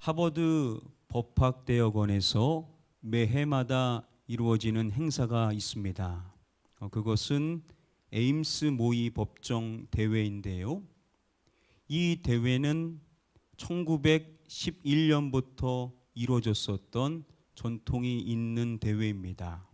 하버드 법학대학원에서 매해마다 이루어지는 행사가 있습니다. 그것은 에임스 모의 법정 대회인데요. 이 대회는 1911년부터 이루어졌었던 전통이 있는 대회입니다.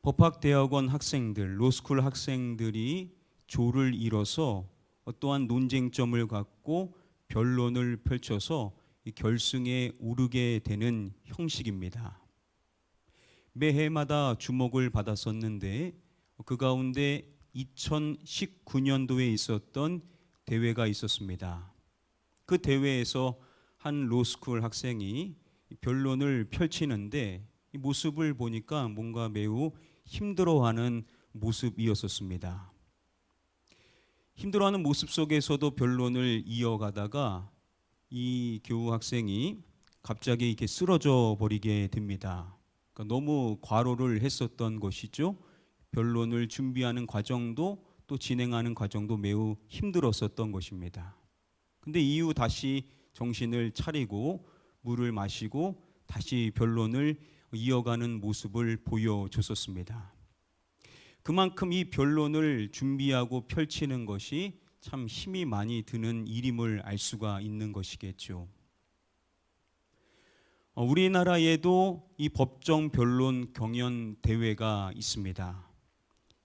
법학대학원 학생들, 로스쿨 학생들이 조를 이뤄서 어떠한 논쟁점을 갖고 변론을 펼쳐서 결승에 오르게 되는 형식입니다. 매해마다 주목을 받았었는데 그 가운데 2019년도에 있었던 대회가 있었습니다. 그 대회에서 한 로스쿨 학생이 변론을 펼치는데 이 모습을 보니까 뭔가 매우 힘들어하는 모습이었었습니다. 힘들어하는 모습 속에서도 변론을 이어가다가 이 교우 학생이 갑자기 이렇게 쓰러져 버리게 됩니다. 그러니까 너무 과로를 했었던 것이죠. 변론을 준비하는 과정도 또 진행하는 과정도 매우 힘들었었던 것입니다. 근데 이후 다시 정신을 차리고 물을 마시고 다시 변론을 이어가는 모습을 보여줬었습니다. 그만큼 이 변론을 준비하고 펼치는 것이 참 힘이 많이 드는 일임을 알 수가 있는 것이겠죠. 우리나라에도 이 법정 변론 경연 대회가 있습니다.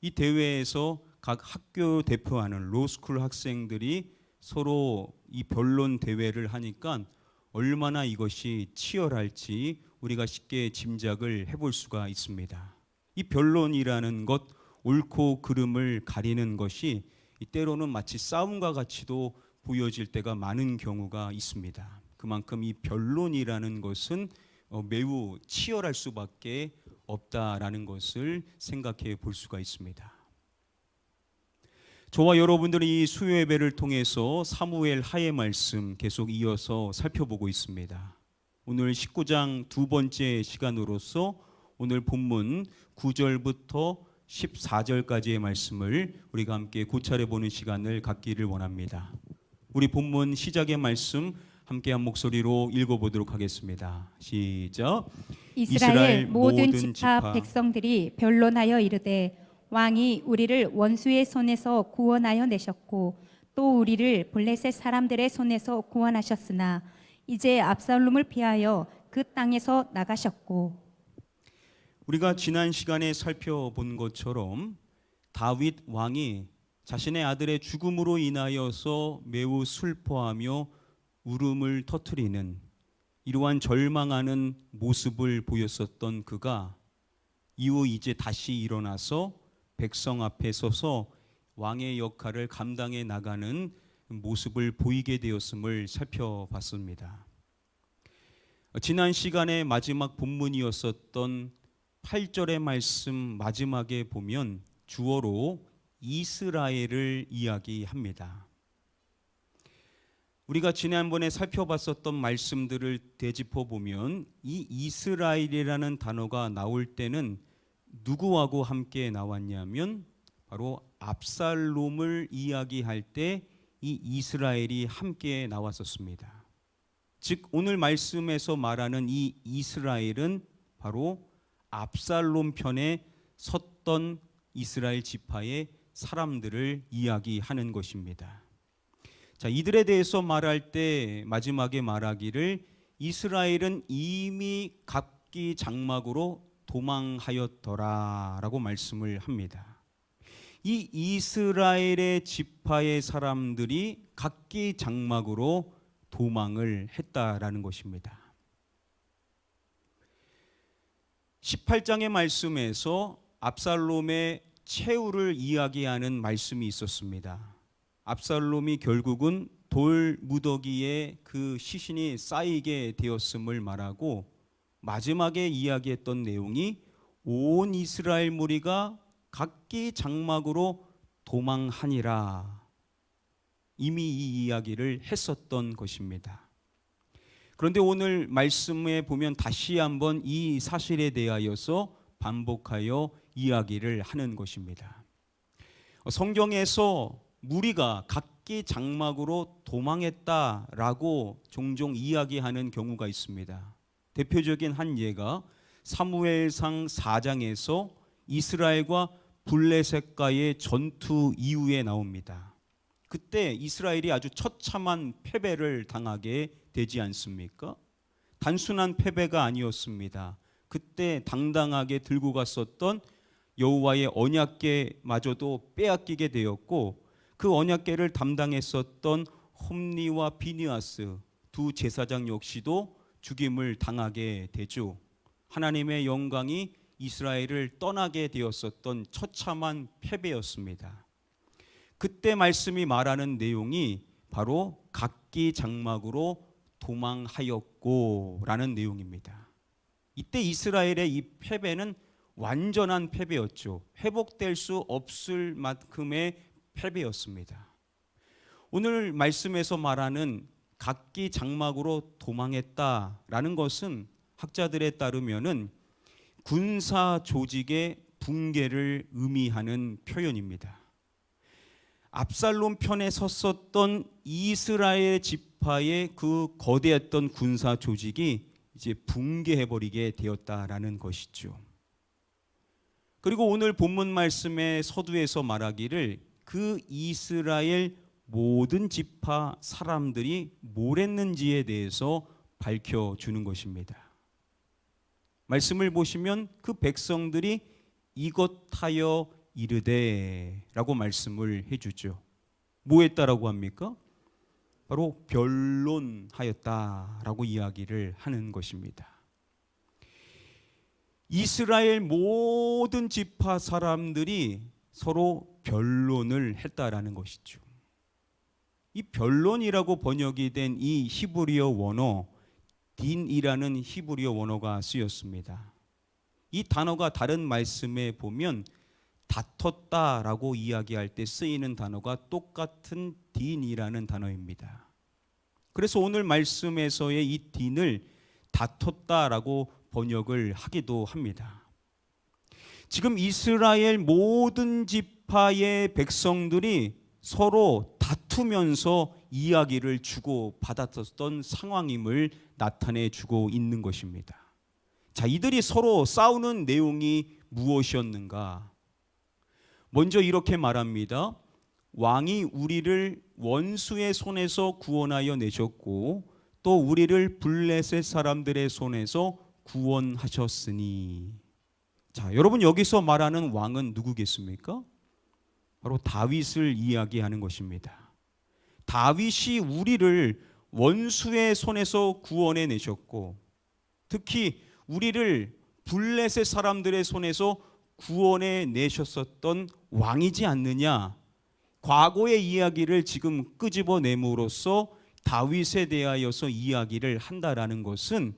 이 대회에서 각 학교 대표하는 로스쿨 학생들이 서로 이 변론 대회를 하니까 얼마나 이것이 치열할지 우리가 쉽게 짐작을 해볼 수가 있습니다. 이 변론이라는 것, 옳고 그름을 가리는 것이 때로는 마치 싸움과 같이도 보여질 때가 많은 경우가 있습니다. 그만큼 이 변론이라는 것은 매우 치열할 수밖에 없다라는 것을 생각해 볼 수가 있습니다. 저와 여러분들이 이 수요 예배를 통해서 사무엘 하의 말씀 계속 이어서 살펴보고 있습니다. 오늘 19장 두 번째 시간으로서 오늘 본문 9절부터 14절까지의 말씀을 우리가 함께 고찰해 보는 시간을 갖기를 원합니다. 우리 본문 시작의 말씀 함께 한 목소리로 읽어보도록 하겠습니다. 시작. 이스라엘 모든 지파 백성들이 변론하여 이르되 왕이 우리를 원수의 손에서 구원하여 내셨고 또 우리를 블레셋 사람들의 손에서 구원하셨으나 이제 압살롬을 피하여 그 땅에서 나가셨고. 우리가 지난 시간에 살펴본 것처럼 다윗 왕이 자신의 아들의 죽음으로 인하여서 매우 슬퍼하며 울음을 터뜨리는 이러한 절망하는 모습을 보였었던 그가 이후 이제 다시 일어나서 백성 앞에 서서 왕의 역할을 감당해 나가는 모습을 보이게 되었음을 살펴봤습니다. 지난 시간의 마지막 본문이었었던 8절의 말씀 마지막에 보면 주어로 이스라엘을 이야기합니다. 우리가 지난번에 살펴봤었던 말씀들을 되짚어 보면 이 이스라엘이라는 단어가 나올 때는 누구하고 함께 나왔냐면 바로 압살롬을 이야기할 때 이 이스라엘이 함께 나왔었습니다. 즉 오늘 말씀에서 말하는 이 이스라엘은 바로 압살롬 편에 섰던 이스라엘 지파의 사람들을 이야기하는 것입니다. 자, 이들에 대해서 말할 때 마지막에 말하기를 이스라엘은 이미 각기 장막으로 도망하였더라라고 말씀을 합니다. 이 이스라엘의 지파의 사람들이 각기 장막으로 도망을 했다라는 것입니다. 18장의 말씀에서 압살롬의 최후를 이야기하는 말씀이 있었습니다. 압살롬이 결국은 돌 무더기에 그 시신이 쌓이게 되었음을 말하고 마지막에 이야기했던 내용이 온 이스라엘 무리가 각기 장막으로 도망하니라. 이미 이 이야기를 했었던 것입니다. 그런데 오늘 말씀에 보면 다시 한번 이 사실에 대하여서 반복하여 이야기를 하는 것입니다. 성경에서 무리가 각기 각기 장막으로 도망했다라고 종종 이야기하는 경우가 있습니다. 대표적인 한 예가 사무엘상 4장에서 이스라엘과 블레셋과의 전투 이후에 나옵니다. 그때 이스라엘이 아주 처참한 패배를 당하게 되지 않습니까? 단순한 패배가 아니었습니다. 그때 당당하게 들고 갔었던 여호와의 언약궤마저도 빼앗기게 되었고, 그 언약궤를 담당했었던 홈리와 비니아스 두 제사장 역시도 죽임을 당하게 되죠. 하나님의 영광이 이스라엘을 떠나게 되었었던 처참한 패배였습니다. 그때 말씀이 말하는 내용이 바로 각기 장막으로 도망하였고 라는 내용입니다. 이때 이스라엘의 이 패배는 완전한 패배였죠. 회복될 수 없을 만큼의 패배였습니다. 오늘 말씀에서 말하는 각기 장막으로 도망했다라는 것은 학자들에 따르면은 군사 조직의 붕괴를 의미하는 표현입니다. 압살롬 편에 섰었던 이스라엘 지파의 그 거대했던 군사 조직이 이제 붕괴해버리게 되었다라는 것이죠. 그리고 오늘 본문 말씀의 서두에서 말하기를 그 이스라엘 모든 지파 사람들이 뭘 했는지에 대해서 밝혀주는 것입니다. 말씀을 보시면 그 백성들이 이것하여 이르되 라고 말씀을 해주죠. 뭐 했다라고 합니까? 바로 변론하였다라고 이야기를 하는 것입니다. 이스라엘 모든 지파 사람들이 서로 변론을 했다라는 것이죠. 이 변론이라고 번역이 된 이 히브리어 원어 딘이라는 히브리어 원어가 쓰였습니다. 이 단어가 다른 말씀에 보면 다퉜다라고 이야기할 때 쓰이는 단어가 똑같은 딘이라는 단어입니다. 그래서 오늘 말씀에서의 이 딘을 다퉜다라고 번역을 하기도 합니다. 지금 이스라엘 모든 지파의 백성들이 서로 다투면서 이야기를 주고 받았었던 상황임을 나타내 주고 있는 것입니다. 자, 이들이 서로 싸우는 내용이 무엇이었는가? 먼저 이렇게 말합니다. 왕이 우리를 원수의 손에서 구원하여 내셨고 또 우리를 블레셋 사람들의 손에서 구원하셨으니. 자, 여러분 여기서 말하는 왕은 누구겠습니까? 바로 다윗을 이야기하는 것입니다. 다윗이 우리를 원수의 손에서 구원해 내셨고 특히 우리를 블레셋 사람들의 손에서 구원해 내셨었던 왕이지 않느냐. 과거의 이야기를 지금 끄집어냄으로써 다윗에 대하여서 이야기를 한다라는 것은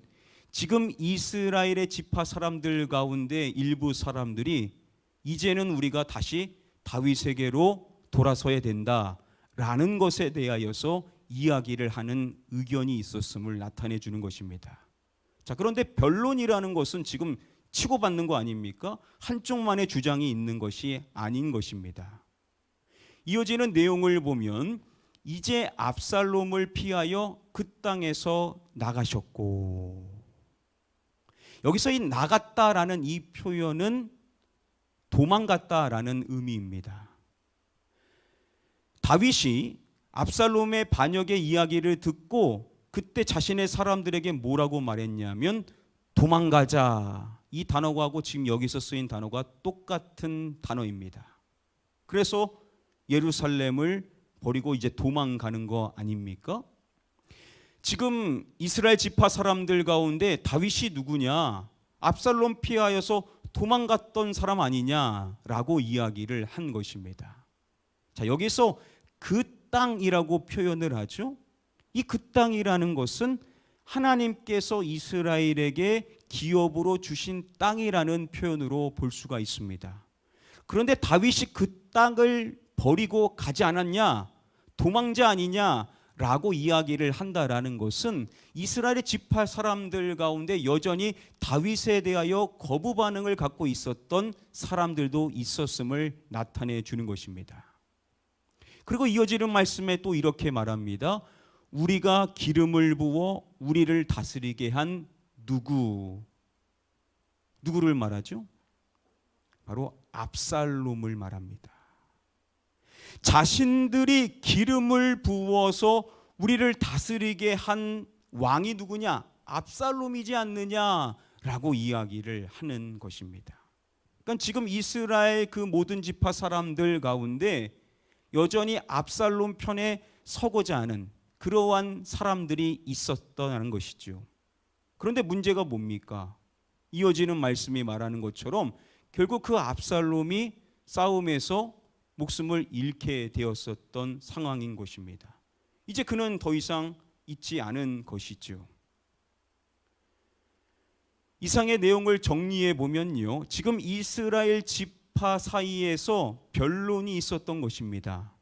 지금 이스라엘의 지파 사람들 가운데 일부 사람들이 이제는 우리가 다시 다윗에게로 돌아서야 된다라는 것에 대하여서 이야기를 하는 의견이 있었음을 나타내 주는 것입니다. 자, 그런데 변론이라는 것은 지금 치고받는 거 아닙니까? 한쪽만의 주장이 있는 것이 아닌 것입니다. 이어지는 내용을 보면 이제 압살롬을 피하여 그 땅에서 나가셨고, 여기서 이 나갔다라는 이 표현은 도망갔다라는 의미입니다. 다윗이 압살롬의 반역의 이야기를 듣고 그때 자신의 사람들에게 뭐라고 말했냐면 도망가자. 이 단어하고 지금 여기서 쓰인 단어가 똑같은 단어입니다. 그래서 예루살렘을 버리고 이제 도망가는 거 아닙니까? 지금 이스라엘 지파 사람들 가운데 다윗이 누구냐? 압살롬 피하여서 도망갔던 사람 아니냐라고 이야기를 한 것입니다. 자, 여기서 그 땅이라고 표현을 하죠. 이 그 땅이라는 것은 하나님께서 이스라엘에게 기업으로 주신 땅이라는 표현으로 볼 수가 있습니다. 그런데 다윗이 그 땅을 버리고 가지 않았냐? 도망자 아니냐라고 이야기를 한다라는 것은 이스라엘의 지파 사람들 가운데 여전히 다윗에 대하여 거부 반응을 갖고 있었던 사람들도 있었음을 나타내 주는 것입니다. 그리고 이어지는 말씀에 또 이렇게 말합니다. 우리가 기름을 부어 우리를 다스리게 한 누구를 말하죠? 바로 압살롬을 말합니다. 자신들이 기름을 부어서 우리를 다스리게 한 왕이 누구냐? 압살롬이지 않느냐라고 이야기를 하는 것입니다. 그러니까 지금 이스라엘 그 모든 지파 사람들 가운데 여전히 압살롬 편에 서고자 하는 그러한 사람들이 있었다는 것이죠. 그런데 문제가 뭡니까? 이어지는 말씀이 말하는 것처럼 결국 그 압살롬이 싸움에서 목숨을 잃게 되었었던 상황인 것입니다. 이제 그는 더 이상 있지 않은 것이죠. 이상의 내용을 정리해 보면요, 지금 이스라엘 지파 사이에서 변론이 있었던 것입니다.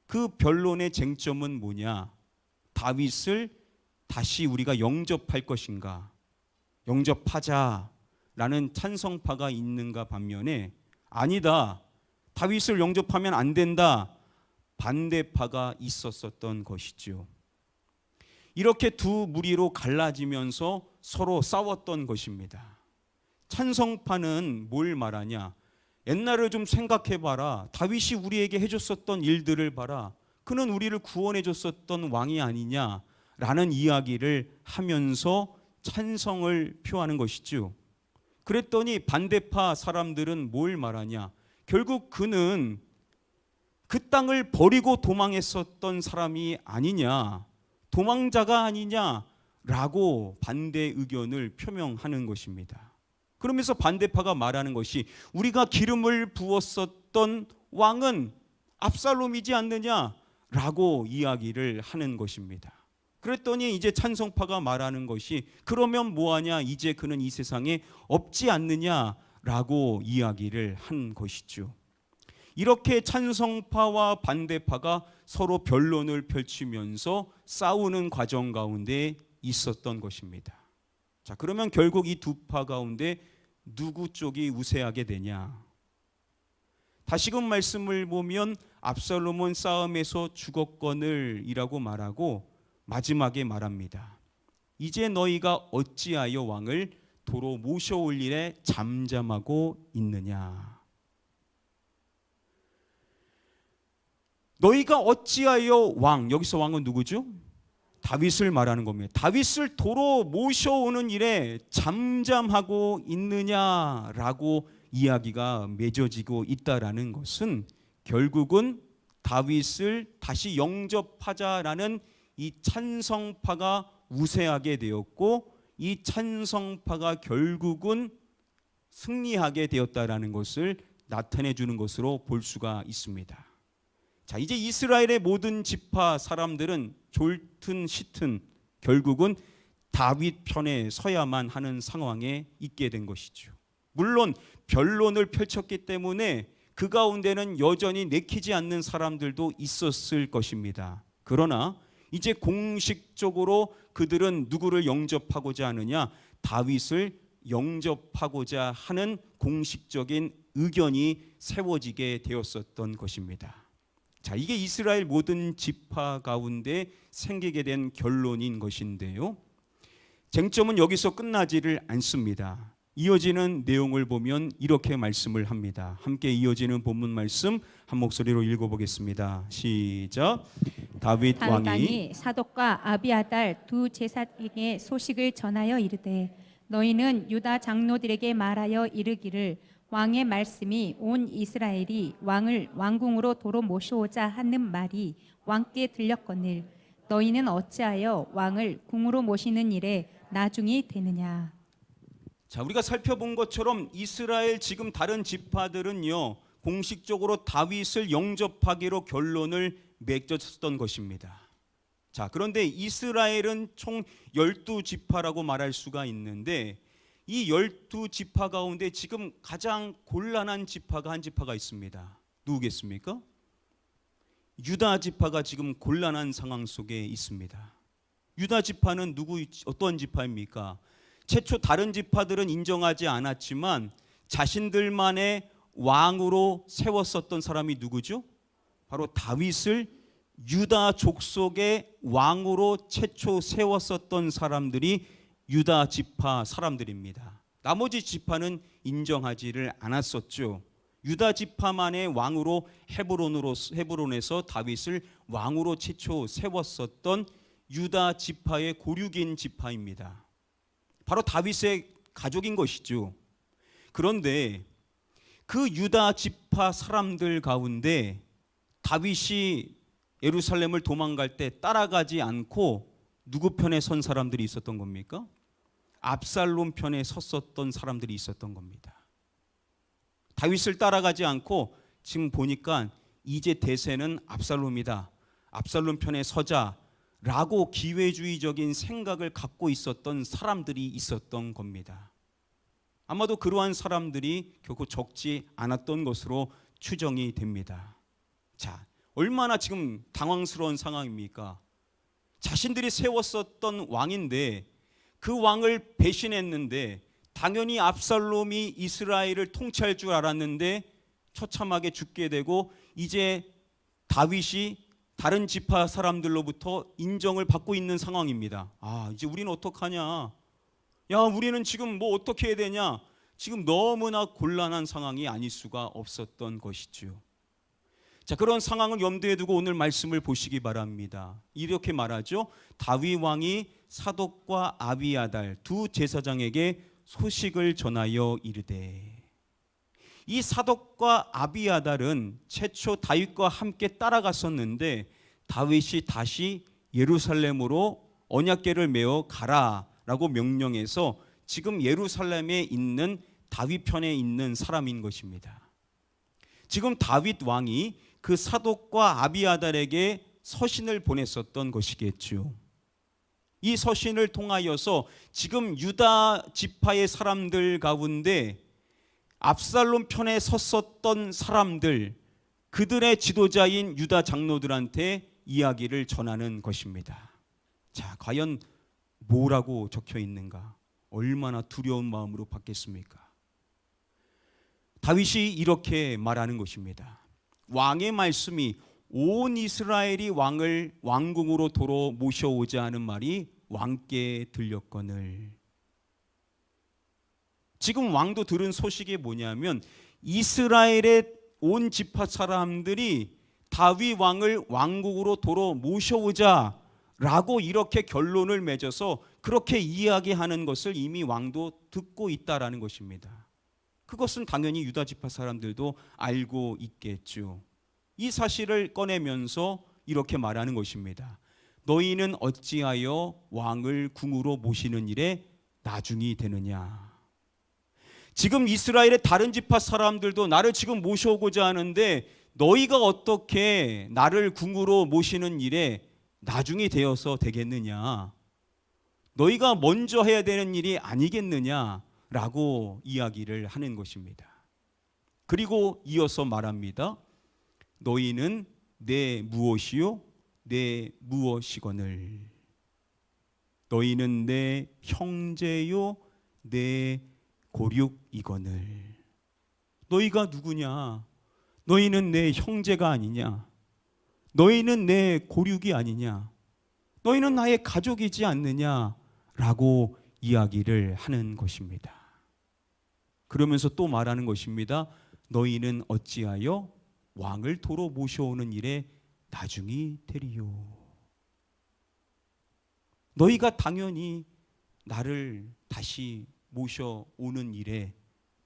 그 변론의 쟁점은 뭐냐? 다윗을 다시 우리가 영접할 것인가? 영접하자라는 찬성파가 있는가 반면에 아니다, 다윗을 영접하면 안 된다, 반대파가 있었었던 것이죠. 이렇게 두 무리로 갈라지면서 서로 싸웠던 것입니다. 찬성파는 뭘 말하냐? 옛날을 좀 생각해봐라. 다윗이 우리에게 해줬었던 일들을 봐라. 그는 우리를 구원해줬었던 왕이 아니냐라는 이야기를 하면서 찬성을 표하는 것이죠. 그랬더니 반대파 사람들은 뭘 말하냐? 결국 그는 그 땅을 버리고 도망했었던 사람이 아니냐, 도망자가 아니냐라고 반대 의견을 표명하는 것입니다. 그러면서 반대파가 말하는 것이 우리가 기름을 부었었던 왕은 압살롬이지 않느냐라고 이야기를 하는 것입니다. 그랬더니 이제 찬성파가 말하는 것이 그러면 뭐하냐, 이제 그는 이 세상에 없지 않느냐라고 이야기를 한 것이죠. 이렇게 찬성파와 반대파가 서로 변론을 펼치면서 싸우는 과정 가운데 있었던 것입니다. 자, 그러면 결국 이 두 파 가운데 누구 쪽이 우세하게 되냐? 다시금 말씀을 보면 압살롬은 싸움에서 죽었거늘이라고 말하고 마지막에 말합니다. 이제 너희가 어찌하여 왕을 도로 모셔올 일에 잠잠하고 있느냐? 너희가 어찌하여 왕, 여기서 왕은 누구죠? 다윗을 말하는 겁니다. 다윗을 도로 모셔오는 일에 잠잠하고 있느냐라고 이야기가 맺어지고 있다라는 것은 결국은 다윗을 다시 영접하자라는 이 찬성파가 우세하게 되었고, 이 찬성파가 결국은 승리하게 되었다라는 것을 나타내 주는 것으로 볼 수가 있습니다. 자, 이제 이스라엘의 모든 지파 사람들은 좋든 싫든 결국은 다윗 편에 서야만 하는 상황에 있게 된 것이죠. 물론 변론을 펼쳤기 때문에 그 가운데는 여전히 내키지 않는 사람들도 있었을 것입니다. 그러나 이제 공식적으로 그들은 누구를 영접하고자 하느냐? 다윗을 영접하고자 하는 공식적인 의견이 세워지게 되었었던 것입니다. 자, 이게 이스라엘 모든 지파 가운데 생기게 된 결론인 것인데요. 쟁점은 여기서 끝나지를 않습니다. 이어지는 내용을 보면 이렇게 말씀을 합니다. 함께 이어지는 본문 말씀 한 목소리로 읽어보겠습니다. 시작. 다윗 왕이 사독과 아비아달 두 제사장에게 소식을 전하여 이르되 너희는 유다 장로들에게 말하여 이르기를 왕의 말씀이 온 이스라엘이 왕을 왕궁으로 도로 모셔오자 하는 말이 왕께 들렸거늘 너희는 어찌하여 왕을 궁으로 모시는 일에 나중이 되느냐. 자, 우리가 살펴본 것처럼 이스라엘 지금 다른 지파들은요, 공식적으로 다윗을 영접하기로 결론을 맺었던 것입니다. 자, 그런데 이스라엘은 총 12지파라고 말할 수가 있는데 이 12지파 가운데 지금 가장 곤란한 지파가 한 지파가 있습니다. 누구겠습니까? 유다 지파가 지금 곤란한 상황 속에 있습니다. 유다 지파는 어떤 지파입니까? 최초 다른 지파들은 인정하지 않았지만 자신들만의 왕으로 세웠었던 사람이 누구죠? 바로 다윗을 유다 족속의 왕으로 최초 세웠었던 사람들이 유다 지파 사람들입니다. 나머지 지파는 인정하지를 않았었죠. 유다 지파만의 왕으로 헤브론에서 다윗을 왕으로 최초 세웠었던 유다 지파의 고륙인 지파입니다. 바로 다윗의 가족인 것이죠. 그런데 그 유다 지파 사람들 가운데 다윗이 예루살렘을 도망갈 때 따라가지 않고 누구 편에 선 사람들이 있었던 겁니까? 압살롬 편에 섰었던 사람들이 있었던 겁니다. 다윗을 따라가지 않고 지금 보니까 이제 대세는 압살롬이다. 압살롬 편에 서자라고 기회주의적인 생각을 갖고 있었던 사람들이 있었던 겁니다. 아마도 그러한 사람들이 결코 적지 않았던 것으로 추정이 됩니다. 자, 얼마나 지금 당황스러운 상황입니까? 자신들이 세웠었던 왕인데 그 왕을 배신했는데 당연히 압살롬이 이스라엘을 통치할 줄 알았는데 처참하게 죽게 되고 이제 다윗이 다른 지파 사람들로부터 인정을 받고 있는 상황입니다. 아, 이제 우리는 어떡하냐? 야, 우리는 지금 뭐 어떻게 해야 되냐? 지금 너무나 곤란한 상황이 아닐 수가 없었던 것이죠. 자, 그런 상황을 염두에 두고 오늘 말씀을 보시기 바랍니다. 이렇게 말하죠. 다윗 왕이 사독과 아비아달 두 제사장에게 소식을 전하여 이르되. 이 사독과 아비아달은 최초 다윗과 함께 따라갔었는데 다윗이 다시 예루살렘으로 언약궤를 메어 가라라고 명령해서 지금 예루살렘에 있는 다윗 편에 있는 사람인 것입니다. 지금 다윗 왕이 그 사독과 아비아달에게 서신을 보냈었던 것이겠죠. 이 서신을 통하여서 지금 유다 지파의 사람들 가운데 압살롬 편에 섰었던 사람들, 그들의 지도자인 유다 장로들한테 이야기를 전하는 것입니다. 자, 과연 뭐라고 적혀 있는가? 얼마나 두려운 마음으로 받겠습니까? 다윗이 이렇게 말하는 것입니다. 왕의 말씀이 온 이스라엘이 왕을 왕궁으로 도로 모셔오자 하는 말이 왕께 들렸거늘. 지금 왕도 들은 소식이 뭐냐면 이스라엘의 온 지파 사람들이 다윗 왕을 왕궁으로 도로 모셔오자 라고 이렇게 결론을 맺어서 그렇게 이야기하는 것을 이미 왕도 듣고 있다라는 것입니다. 그것은 당연히 유다 지파 사람들도 알고 있겠죠. 이 사실을 꺼내면서 이렇게 말하는 것입니다. 너희는 어찌하여 왕을 궁으로 모시는 일에 나중이 되느냐. 지금 이스라엘의 다른 지파 사람들도 나를 지금 모셔오고자 하는데 너희가 어떻게 나를 궁으로 모시는 일에 나중이 되어서 되겠느냐. 너희가 먼저 해야 되는 일이 아니겠느냐라고 이야기를 하는 것입니다. 그리고 이어서 말합니다. 너희는 내 무엇이요? 내 무엇이거늘. 너희는 내 형제요? 내 고륙이거늘. 너희가 누구냐? 너희는 내 형제가 아니냐? 너희는 내 고륙이 아니냐? 너희는 나의 가족이지 않느냐? 라고 이야기를 하는 것입니다. 그러면서 또 말하는 것입니다. 너희는 어찌하여 왕을 도로 모셔오는 일에 나중이 되리요. 너희가 당연히 나를 다시 모셔오는 일에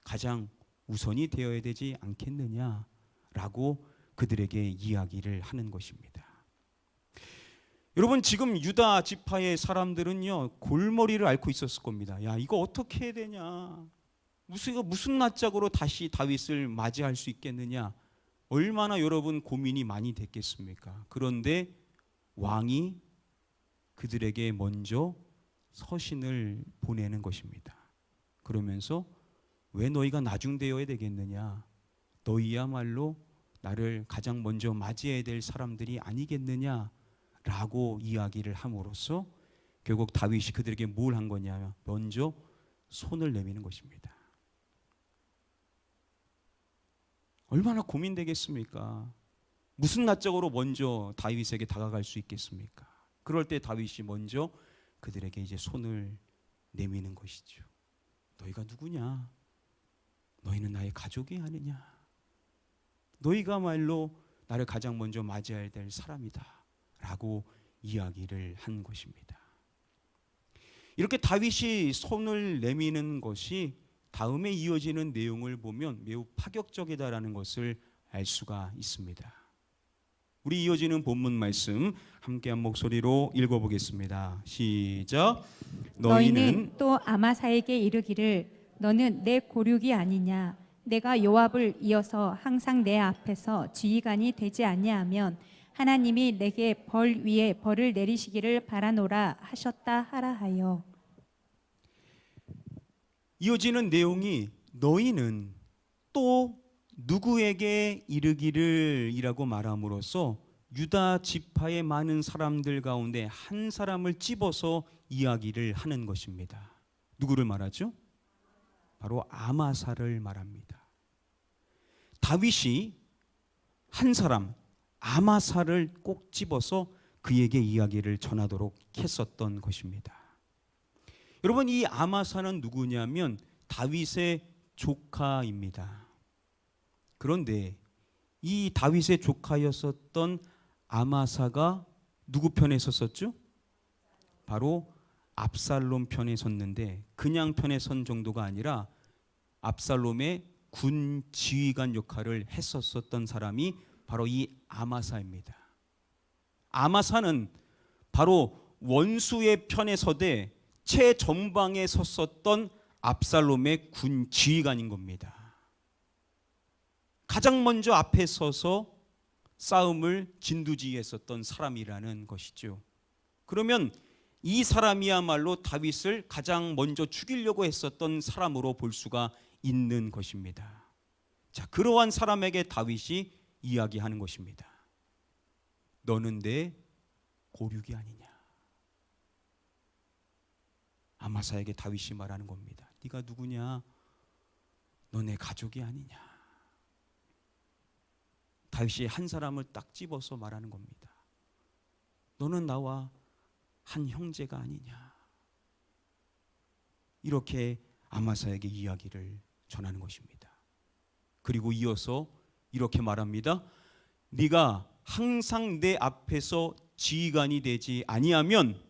가장 우선이 되어야 되지 않겠느냐라고 그들에게 이야기를 하는 것입니다. 여러분, 지금 유다 지파의 사람들은요 골머리를 앓고 있었을 겁니다. 야, 이거 어떻게 해야 되냐? 무슨 낯짝으로 다시 다윗을 맞이할 수 있겠느냐? 얼마나 여러분 고민이 많이 됐겠습니까? 그런데 왕이 그들에게 먼저 서신을 보내는 것입니다. 그러면서 왜 너희가 나중되어야 되겠느냐? 너희야말로 나를 가장 먼저 맞이해야 될 사람들이 아니겠느냐라고 이야기를 함으로써 결국 다윗이 그들에게 뭘 한 거냐? 먼저 손을 내미는 것입니다. 얼마나 고민되겠습니까? 무슨 낯짝으로 먼저 다윗에게 다가갈 수 있겠습니까? 그럴 때 다윗이 먼저 그들에게 이제 손을 내미는 것이죠. 너희가 누구냐? 너희는 나의 가족이 아니냐? 너희가말로 나를 가장 먼저 맞이해야 될 사람이다 라고 이야기를 한 것입니다. 이렇게 다윗이 손을 내미는 것이 다음에 이어지는 내용을 보면 매우 파격적이다라는 것을 알 수가 있습니다. 우리 이어지는 본문 말씀 함께 한 목소리로 읽어보겠습니다. 시작. 너희는 또 아마사에게 이르기를 너는 내 고륙이 아니냐 내가 요압을 이어서 항상 내 앞에서 지휘관이 되지 아니하면 하나님이 내게 벌 위에 벌을 내리시기를 바라노라 하셨다 하라 하여. 이어지는 내용이 너희는 또 누구에게 이르기를 이라고 말함으로써 유다 지파의 많은 사람들 가운데 한 사람을 집어서 이야기를 하는 것입니다. 누구를 말하죠? 바로 아마사를 말합니다. 다윗이 한 사람 아마사를 꼭 집어서 그에게 이야기를 전하도록 했었던 것입니다. 여러분, 이 아마사는 누구냐면 다윗의 조카입니다. 그런데 이 다윗의 조카였었던 아마사가 누구 편에 섰었죠? 바로 압살롬 편에 섰는데 그냥 편에 선 정도가 아니라 압살롬의 군 지휘관 역할을 했었던 사람이 바로 이 아마사입니다. 아마사는 바로 원수의 편에 서되 최전방에 섰었던 압살롬의 군 지휘관인 겁니다. 가장 먼저 앞에 서서 싸움을 진두지휘했었던 사람이라는 것이죠. 그러면 이 사람이야말로 다윗을 가장 먼저 죽이려고 했었던 사람으로 볼 수가 있는 것입니다. 자, 그러한 사람에게 다윗이 이야기하는 것입니다. 너는 내 고륙이 아니냐. 아마사에게 다윗이 말하는 겁니다. 네가 누구냐? 너 내 가족이 아니냐. 다윗이 한 사람을 딱 집어서 말하는 겁니다. 너는 나와 한 형제가 아니냐. 이렇게 아마사에게 이야기를 전하는 것입니다. 그리고 이어서 이렇게 말합니다. 네가 항상 내 앞에서 지휘관이 되지 아니하면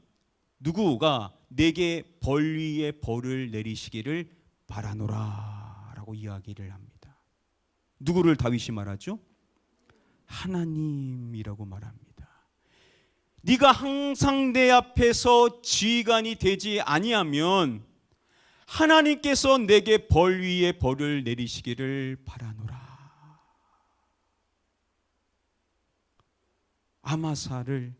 누구가 내게 벌 위에 벌을 내리시기를 바라노라 라고 이야기를 합니다. 누구를 다윗이 말하죠? 하나님이라고 말합니다. 네가 항상 내 앞에서 지휘관이 되지 아니하면 하나님께서 내게 벌 위에 벌을 내리시기를 바라노라. 아마사를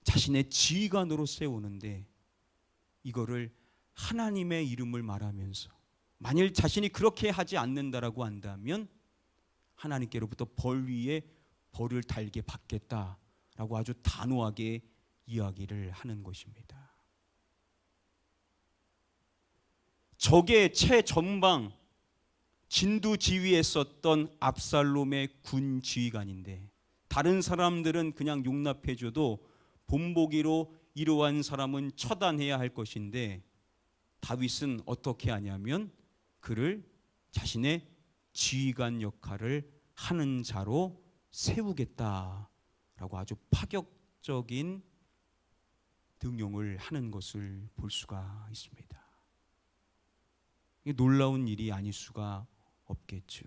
자신의 지휘관으로 세우는데 이거를 하나님의 이름을 말하면서 만일 자신이 그렇게 하지 않는다라고 한다면 하나님께로부터 벌 위에 벌을 달게 받겠다라고 아주 단호하게 이야기를 하는 것입니다. 적의 최전방 진두지휘에 썼던 압살롬의 군 지휘관인데 다른 사람들은 그냥 용납해줘도 본보기로 이러한 사람은 처단해야 할 것인데 다윗은 어떻게 하냐면 그를 자신의 지휘관 역할을 하는 자로 세우겠다라고 아주 파격적인 등용을 하는 것을 볼 수가 있습니다. 이게 놀라운 일이 아닐 수가 없겠죠.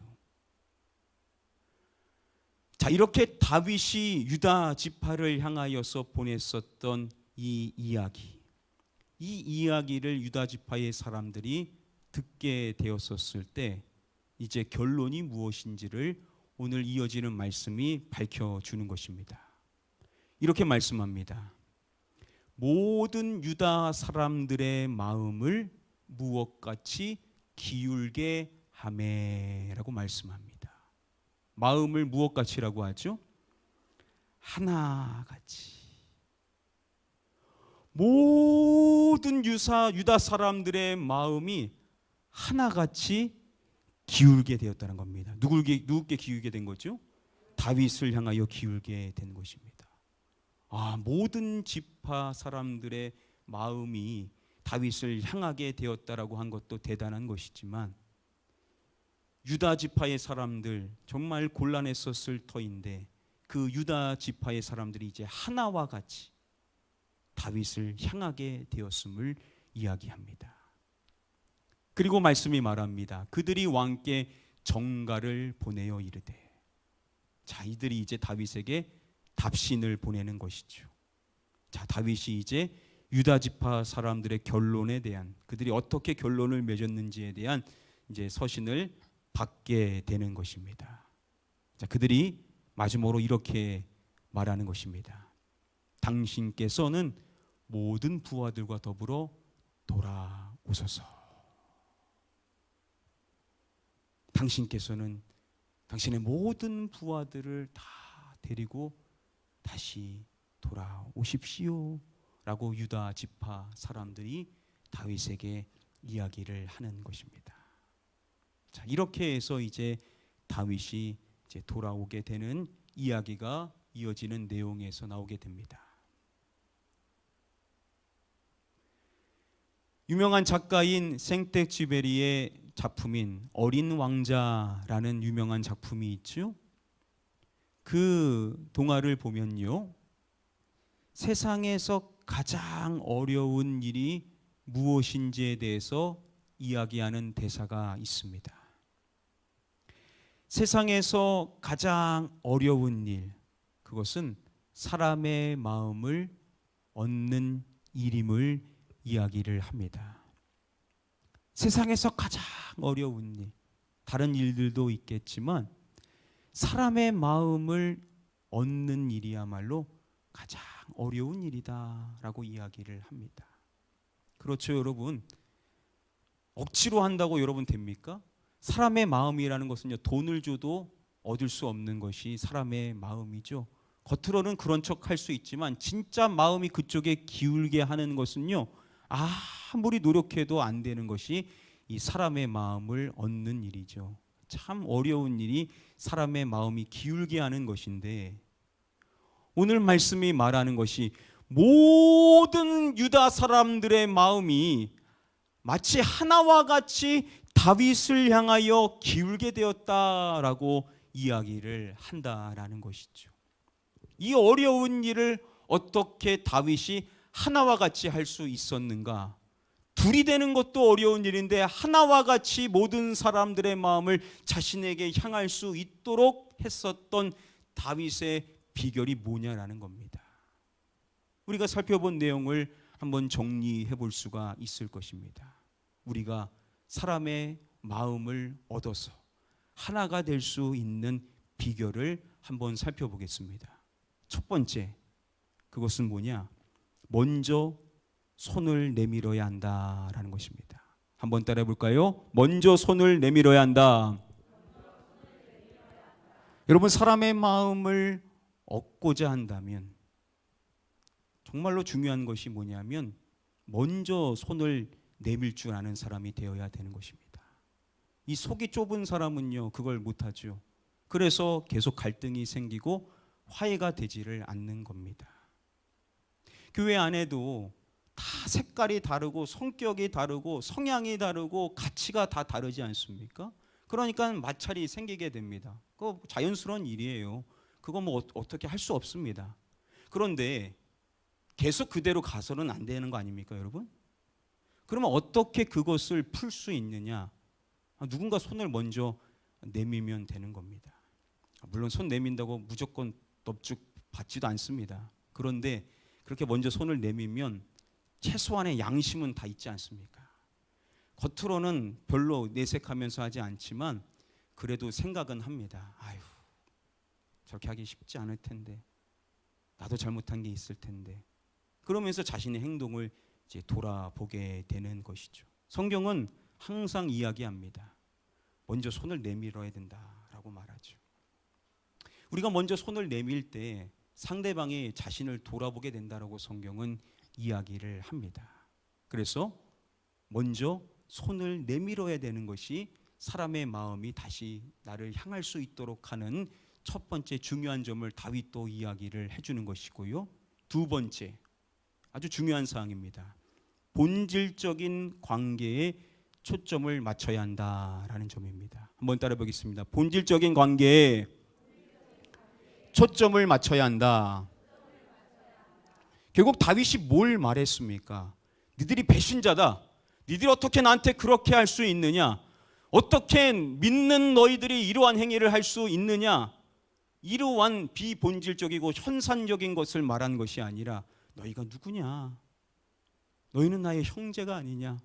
자, 이렇게 다윗이 유다 지파를 향하여서 보냈었던 이 이야기를 유다 지파의 사람들이 듣게 되었었을 때 이제 결론이 무엇인지를 오늘 이어지는 말씀이 밝혀주는 것입니다. 이렇게 말씀합니다. 모든 유다 사람들의 마음을 무엇같이 기울게 하매라고 말씀합니다. 마음을 무엇같이라고 하죠? 하나같이. 모든 유다 사람들의 마음이 하나같이 기울게 되었다는 겁니다. 누구께 기울게 된 거죠? 다윗을 향하여 기울게 된 것입니다. 모든 지파 사람들의 마음이 다윗을 향하게 되었다라고 한 것도 대단한 것이지만 유다 지파의 사람들, 정말 곤란했었을 터인데 그 유다 지파의 사람들이 이제 하나와 같이 다윗을 향하게 되었음을 이야기합니다. 그리고 말씀이 말합니다. 그들이 왕께 정가를 보내어 이르되. 자, 이들이 이제 다윗에게 답신을 보내는 것이죠. 자, 다윗이 이제 유다 지파 사람들의 결론에 대한, 그들이 어떻게 결론을 맺었는지에 대한 이제 서신을 받게 되는 것입니다. 자, 그들이 마지막으로 이렇게 말하는 것입니다. 당신께서는 모든 부하들과 더불어 돌아오소서. 당신께서는 당신의 모든 부하들을 다 데리고 다시 돌아오십시오 라고 유다 지파 사람들이 다윗에게 이야기를 하는 것입니다. 자, 이렇게 해서 이제 다윗이 이제 돌아오게 되는 이야기가 이어지는 내용에서 나오게 됩니다. 유명한 작가인 생텍쥐베리의 작품인 어린 왕자라는 유명한 작품이 있죠. 그 동화를 보면요, 세상에서 가장 어려운 일이 무엇인지에 대해서 이야기하는 대사가 있습니다. 세상에서 가장 어려운 일, 그것은 사람의 마음을 얻는 일임을 이야기를 합니다. 세상에서 가장 어려운 일, 다른 일들도 있겠지만 사람의 마음을 얻는 일이야말로 가장 어려운 일이다라고 이야기를 합니다. 그렇죠, 여러분? 억지로 한다고 여러분 됩니까? 사람의 마음이라는 것은요, 돈을 줘도 얻을 수 없는 것이 사람의 마음이죠. 겉으로는 그런 척 할 수 있지만 진짜 마음이 그쪽에 기울게 하는 것은요, 아무리 노력해도 안 되는 것이 이 사람의 마음을 얻는 일이죠. 참 어려운 일이 사람의 마음이 기울게 하는 것인데, 오늘 말씀이 말하는 것이 모든 유다 사람들의 마음이 마치 하나와 같이 다윗을 향하여 기울게 되었다라고 이야기를 한다라는 것이죠. 이 어려운 일을 어떻게 다윗이 하나와 같이 할 수 있었는가? 둘이 되는 것도 어려운 일인데 하나와 같이 모든 사람들의 마음을 자신에게 향할 수 있도록 했었던 다윗의 비결이 뭐냐라는 겁니다. 우리가 살펴본 내용을 한번 정리해 볼 수가 있을 것입니다. 우리가 사람의 마음을 얻어서 하나가 될 수 있는 비결을 한번 살펴보겠습니다. 첫 번째, 그것은 뭐냐? 먼저 손을 내밀어야 한다라는 것입니다. 한번 따라해 볼까요? 먼저 손을 내밀어야 한다. 여러분, 사람의 마음을 얻고자 한다면 정말로 중요한 것이 뭐냐면 먼저 손을 내밀 줄 아는 사람이 되어야 되는 것입니다. 이 속이 좁은 사람은요, 그걸 못하죠. 그래서 계속 갈등이 생기고 화해가 되지를 않는 겁니다. 교회 안에도 다 색깔이 다르고 성격이 다르고 성향이 다르고 가치가 다 다르지 않습니까? 그러니까 마찰이 생기게 됩니다. 그거 자연스러운 일이에요. 그거 뭐 어떻게 할 수 없습니다. 그런데 계속 그대로 가서는 안 되는 거 아닙니까, 여러분? 그러면 어떻게 그것을 풀 수 있느냐? 누군가 손을 먼저 내밀면 되는 겁니다. 물론 손 내민다고 무조건 넙죽 받지도 않습니다. 그런데 그렇게 먼저 손을 내밀면 최소한의 양심은 다 있지 않습니까? 겉으로는 별로 내색하면서 하지 않지만 그래도 생각은 합니다. 아유, 저렇게 하기 쉽지 않을 텐데, 나도 잘못한 게 있을 텐데, 그러면서 자신의 행동을 이제 돌아보게 되는 것이죠. 성경은 항상 이야기합니다. 먼저 손을 내밀어야 된다라고 말하죠. 우리가 먼저 손을 내밀 때 상대방이 자신을 돌아보게 된다라고 성경은 이야기를 합니다. 그래서 먼저 손을 내밀어야 되는 것이 사람의 마음이 다시 나를 향할 수 있도록 하는 첫 번째 중요한 점을 다윗도 이야기를 해주는 것이고요. 두 번째 아주 중요한 사항입니다. 본질적인 관계에 초점을 맞춰야 한다라는 점입니다. 한번 따라 보겠습니다. 본질적인 관계에 초점을 맞춰야 한다. 결국 다윗이 뭘 말했습니까? 니들이 배신자다. 니들이 어떻게 나한테 그렇게 할 수 있느냐? 어떻게 믿는 너희들이 이러한 행위를 할 수 있느냐? 이러한 비본질적이고 현상적인 것을 말한 것이 아니라 너희가 누구냐? 너희는 나의 형제가 아니냐?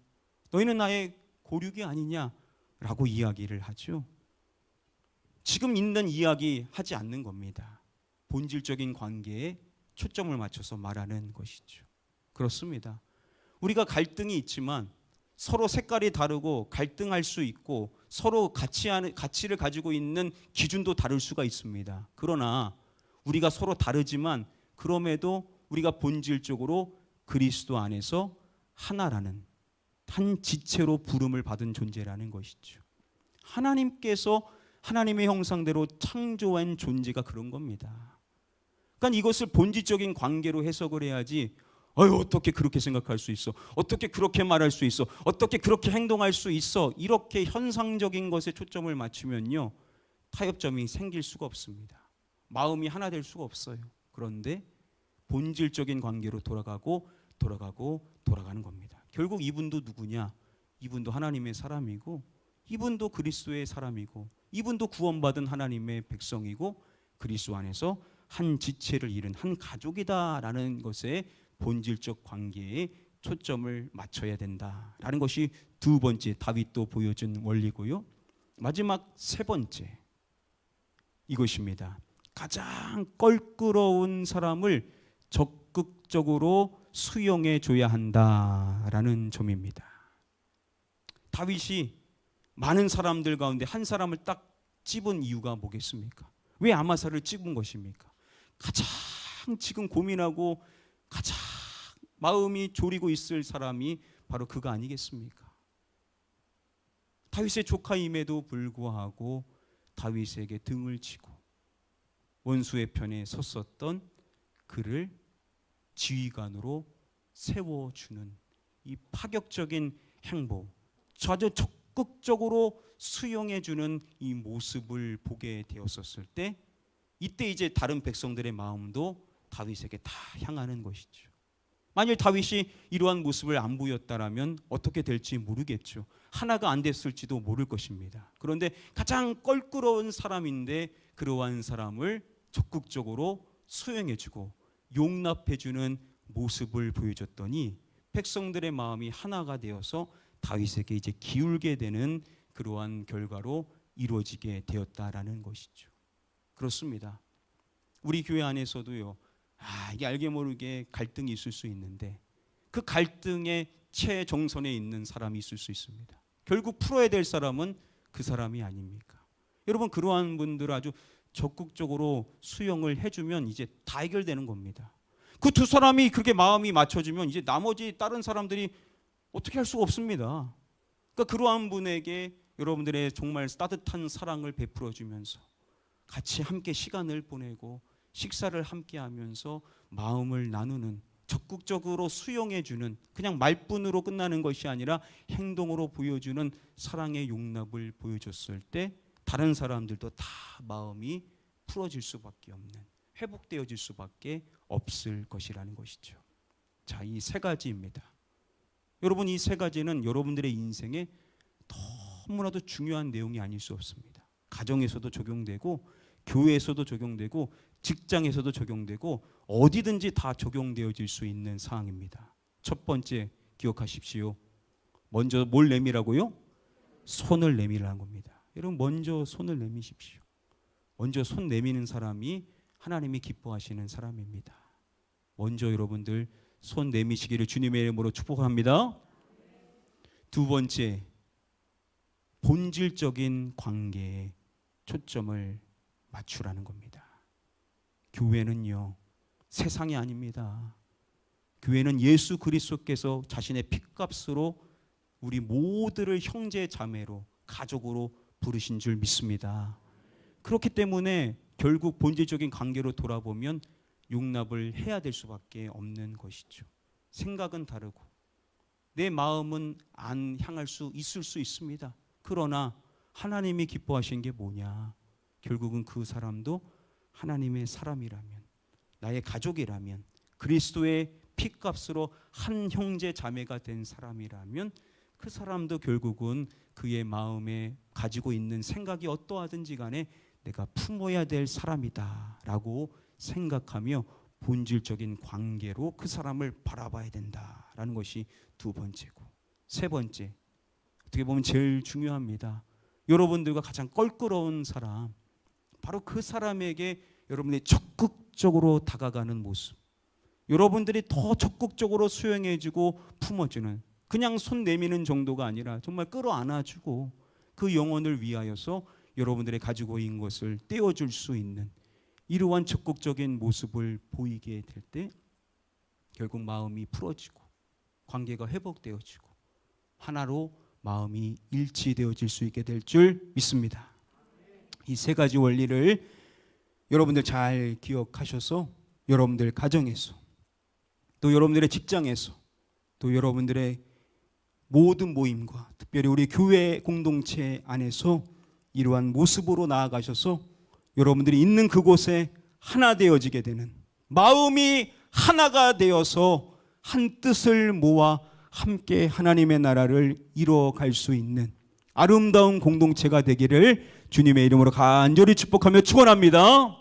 너희는 나의 고륙이 아니냐? 라고 이야기를 하죠. 지금 있는 이야기 하지 않는 겁니다. 본질적인 관계에 초점을 맞춰서 말하는 것이죠. 그렇습니다. 우리가 갈등이 있지만 서로 색깔이 다르고 갈등할 수 있고 서로 가치를 가지고 있는 기준도 다를 수가 있습니다. 그러나 우리가 서로 다르지만 그럼에도 우리가 본질적으로 그리스도 안에서 하나라는 한 지체로 부름을 받은 존재라는 것이죠. 하나님께서 하나님의 형상대로 창조한 존재가 그런 겁니다. 그러니까 이것을 본질적인 관계로 해석을 해야지 어떻게 그렇게 생각할 수 있어? 어떻게 그렇게 말할 수 있어? 어떻게 그렇게 행동할 수 있어? 이렇게 현상적인 것에 초점을 맞추면요 타협점이 생길 수가 없습니다. 마음이 하나 될 수가 없어요. 그런데 본질적인 관계로 돌아가는 겁니다. 결국 이분도 누구냐? 이분도 하나님의 사람이고 이분도 그리스도의 사람이고 이분도 구원받은 하나님의 백성이고 그리스도 안에서 한 지체를 이룬 한 가족이다라는 것에 본질적 관계에 초점을 맞춰야 된다라는 것이 두 번째 다윗도 보여준 원리고요. 마지막 세 번째 이것입니다. 가장 껄끄러운 사람을 적극적으로 수용해 줘야 한다라는 점입니다. 다윗이 많은 사람들 가운데 한 사람을 딱 집은 이유가 뭐겠습니까? 왜 아마사를 집은 것입니까? 가장 지금 고민하고 가장 마음이 졸이고 있을 사람이 바로 그가 아니겠습니까? 다윗의 조카임에도 불구하고 다윗에게 등을 치고 원수의 편에 섰었던 그를 지휘관으로 세워주는 이 파격적인 행보, 아주 적극적으로 수용해주는 이 모습을 보게 되었었을 때 이때 이제 다른 백성들의 마음도 다윗에게 다 향하는 것이죠. 만일 다윗이 이러한 모습을 안 보였다라면 어떻게 될지 모르겠죠. 하나가 안 됐을지도 모를 것입니다. 그런데 가장 껄끄러운 사람인데 그러한 사람을 적극적으로 수용해주고 용납해주는 모습을 보여줬더니 백성들의 마음이 하나가 되어서 다윗에게 이제 기울게 되는 그러한 결과로 이루어지게 되었다라는 것이죠. 그렇습니다. 우리 교회 안에서도요. 이게 알게 모르게 갈등이 있을 수 있는데 그 갈등의 최정선에 있는 사람이 있을 수 있습니다. 결국 풀어야 될 사람은 그 사람이 아닙니까? 여러분 그러한 분들 아주 적극적으로 수용을 해주면 이제 다 해결되는 겁니다. 그 두 사람이 그렇게 마음이 맞춰지면 이제 나머지 다른 사람들이 어떻게 할 수가 없습니다. 그러니까 그러한 분에게 여러분들의 정말 따뜻한 사랑을 베풀어 주면서 같이 함께 시간을 보내고 식사를 함께 하면서 마음을 나누는 적극적으로 수용해 주는 그냥 말뿐으로 끝나는 것이 아니라 행동으로 보여주는 사랑의 용납을 보여줬을 때 다른 사람들도 다 마음이 풀어질 수밖에 없는 회복되어질 수밖에 없을 것이라는 것이죠. 자, 이 세 가지입니다. 여러분 이 세 가지는 여러분들의 인생에 너무나도 중요한 내용이 아닐 수 없습니다. 가정에서도 적용되고 교회에서도 적용되고 직장에서도 적용되고 어디든지 다 적용되어질 수 있는 사항입니다. 첫 번째 기억하십시오. 먼저 뭘 내미라고요? 손을 내밀라는 겁니다. 여러분 먼저 손을 내미십시오. 먼저 손 내미는 사람이 하나님이 기뻐하시는 사람입니다. 먼저 여러분들 손 내미시기를 주님의 이름으로 축복합니다. 두 번째, 본질적인 관계에 초점을 맞추라는 겁니다. 교회는요, 세상이 아닙니다. 교회는 예수 그리스도께서 자신의 핏값으로 우리 모두를 형제 자매로 가족으로 부르신 줄 믿습니다. 그렇기 때문에 결국 본질적인 관계로 돌아보면 용납을 해야 될 수밖에 없는 것이죠. 생각은 다르고 내 마음은 안 향할 수 있을 수 있습니다. 그러나 하나님이 기뻐하신 게 뭐냐? 결국은 그 사람도 하나님의 사람이라면, 나의 가족이라면, 그리스도의 피값으로 한 형제 자매가 된 사람이라면 그 사람도 결국은 그의 마음에 가지고 있는 생각이 어떠하든지 간에 내가 품어야 될 사람이다 라고 생각하며 본질적인 관계로 그 사람을 바라봐야 된다라는 것이 두 번째고, 세 번째, 어떻게 보면 제일 중요합니다. 여러분들과 가장 껄끄러운 사람, 바로 그 사람에게 여러분이 적극적으로 다가가는 모습, 여러분들이 더 적극적으로 수용해주고 품어주는, 그냥 손 내미는 정도가 아니라 정말 끌어안아주고 그 영혼을 위하여서 여러분들이 가지고 있는 것을 떼어줄 수 있는 이러한 적극적인 모습을 보이게 될 때 결국 마음이 풀어지고 관계가 회복되어지고 하나로 마음이 일치되어질 수 있게 될 줄 믿습니다. 이 세 가지 원리를 여러분들 잘 기억하셔서 여러분들 가정에서, 또 여러분들의 직장에서, 또 여러분들의 모든 모임과 특별히 우리 교회 공동체 안에서 이러한 모습으로 나아가셔서 여러분들이 있는 그곳에 하나 되어지게 되는, 마음이 하나가 되어서 한 뜻을 모아 함께 하나님의 나라를 이루어갈 수 있는 아름다운 공동체가 되기를 주님의 이름으로 간절히 축복하며 축원합니다.